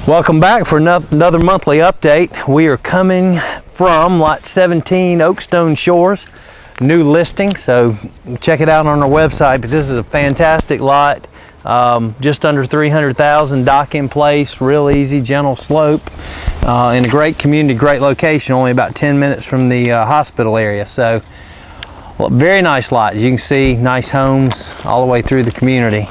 Welcome back for another monthly update. We are coming from lot 17 Oakstone Shores, new listing, so check it out on our website. But this is a fantastic lot, just under 300,000, dock in place, real easy, gentle slope, in a great community, great location, only about 10 minutes from the hospital area. So well, very nice lot. As you can see, nice homes all the way through the community.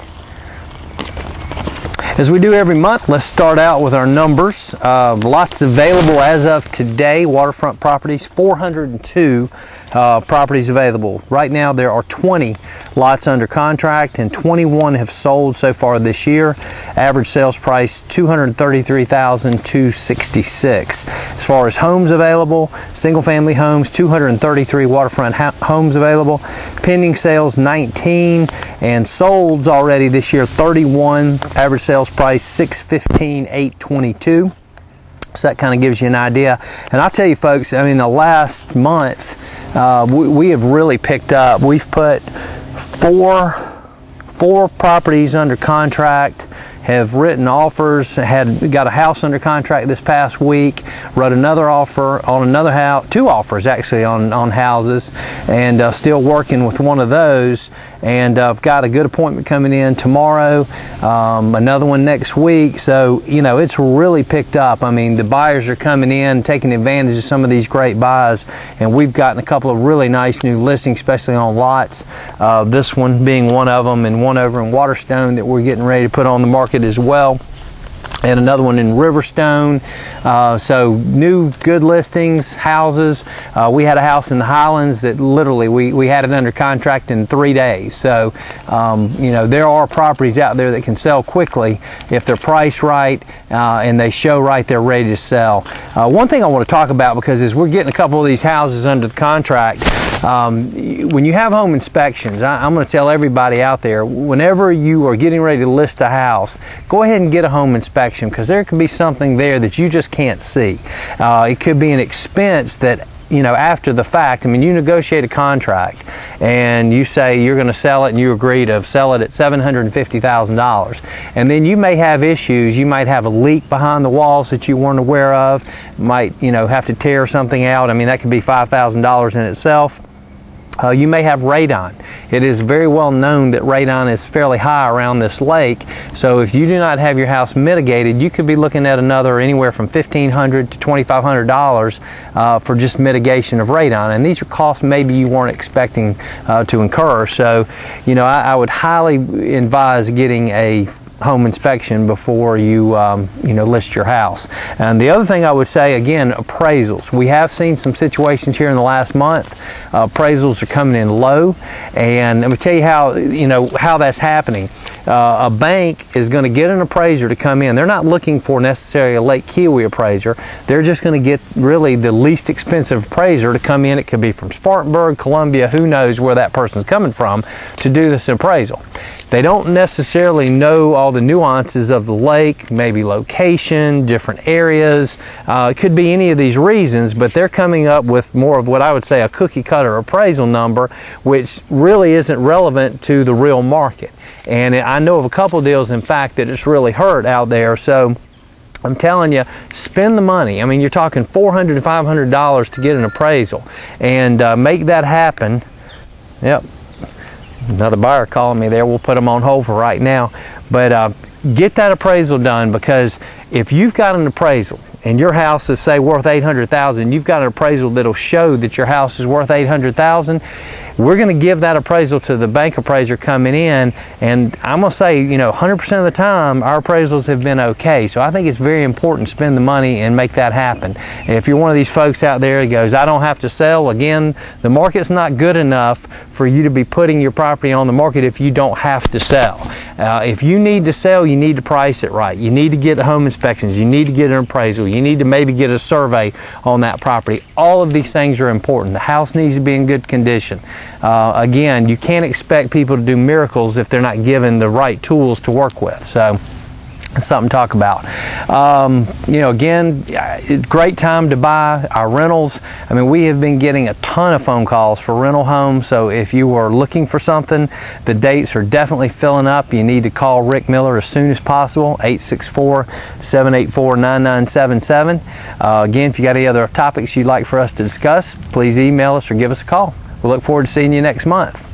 As we do every month, let's start out with our numbers. Lots available as of today. Waterfront properties, 402 properties available. Right now there are 20 lots under contract and 21 have sold so far this year. Average sales price $233,266. As far as homes available, single family homes, 233 waterfront homes available. Pending sales 19 and solds already this year 31. Average sales price $615,822. So that kind of gives you an idea. And I'll tell you folks, I mean, the last month we have really picked up. We've put four properties under contract, have written offers, got a house under contract this past week, wrote another offer on another house, two offers actually on houses, and still working with one of those. And I've got a good appointment coming in tomorrow, another one next week. So, you know, it's really picked up. I mean, the buyers are coming in, taking advantage of some of these great buys, and we've gotten a couple of really nice new listings, especially on lots. This one being one of them, and one over in Waterstone that we're getting ready to put on the market as well, and another one in Riverstone. So new good listings, houses. We had a house in the Highlands that literally we had it under contract in 3 days. So you know, there are properties out there that can sell quickly if they're priced right and they show right, they're ready to sell. One thing I want to talk about, because as we're getting a couple of these houses under the contract, when you have home inspections, I'm going to tell everybody out there, whenever you are getting ready to list a house, go ahead and get a home inspection, because there could be something there that you just can't see. It could be an expense that, you know, after the fact, I mean, you negotiate a contract and you say you're going to sell it, and you agree to sell it at $750,000, and then you may have issues. You might have a leak behind the walls that you weren't aware of, might, you know, have to tear something out. I mean, that could be $5,000 in itself. You may have radon. It is very well known that radon is fairly high around this lake. So if you do not have your house mitigated, you could be looking at anywhere from $1,500 to $2,500 for just mitigation of radon. And these are costs maybe you weren't expecting to incur. So, you know, I would highly advise getting a home inspection before you you know, list your house. And the other thing I would say, again, appraisals. We have seen some situations here in the last month. Appraisals are coming in low, and let me tell you how, you know, how that's happening. A bank is going to get an appraiser to come in. They're not looking for necessarily a Lake Keowee appraiser. They're just going to get really the least expensive appraiser to come in. It could be from Spartanburg, Columbia, who knows where that person's coming from, to do this appraisal. They don't necessarily know all the nuances of the lake, maybe location, different areas. It could be any of these reasons, but they're coming up with more of what I would say a cookie cutter appraisal number, which really isn't relevant to the real market. And I know of a couple deals, in fact, that it's really hurt out there. So I'm telling you, spend the money. I mean, you're talking $400 to $500 to get an appraisal, and make that happen. Yep. Another buyer calling me there. We'll put them on hold for right now. But get that appraisal done, because if you've got an appraisal and your house is, say, worth $800,000, you've got an appraisal that'll show that your house is worth $800,000, we're going to give that appraisal to the bank appraiser coming in, and I'm going to say, you know, 100% of the time our appraisals have been okay. So I think it's very important to spend the money and make that happen. And if you're one of these folks out there that goes, I don't have to sell, again, the market's not good enough for you to be putting your property on the market if you don't have to sell. If you need to sell, you need to price it right. You need to get the home inspections. You need to get an appraisal. You need to maybe get a survey on that property. All of these things are important. The house needs to be in good condition. Again, you can't expect people to do miracles if they're not given the right tools to work with. So something to talk about. You know, again, great time to buy our rentals. I mean, we have been getting a ton of phone calls for rental homes, so if you are looking for something, the dates are definitely filling up. You need to call Rick Miller as soon as possible, 864-784-9977. Again, if you got any other topics you'd like for us to discuss, please email us or give us a call. We look forward to seeing you next month.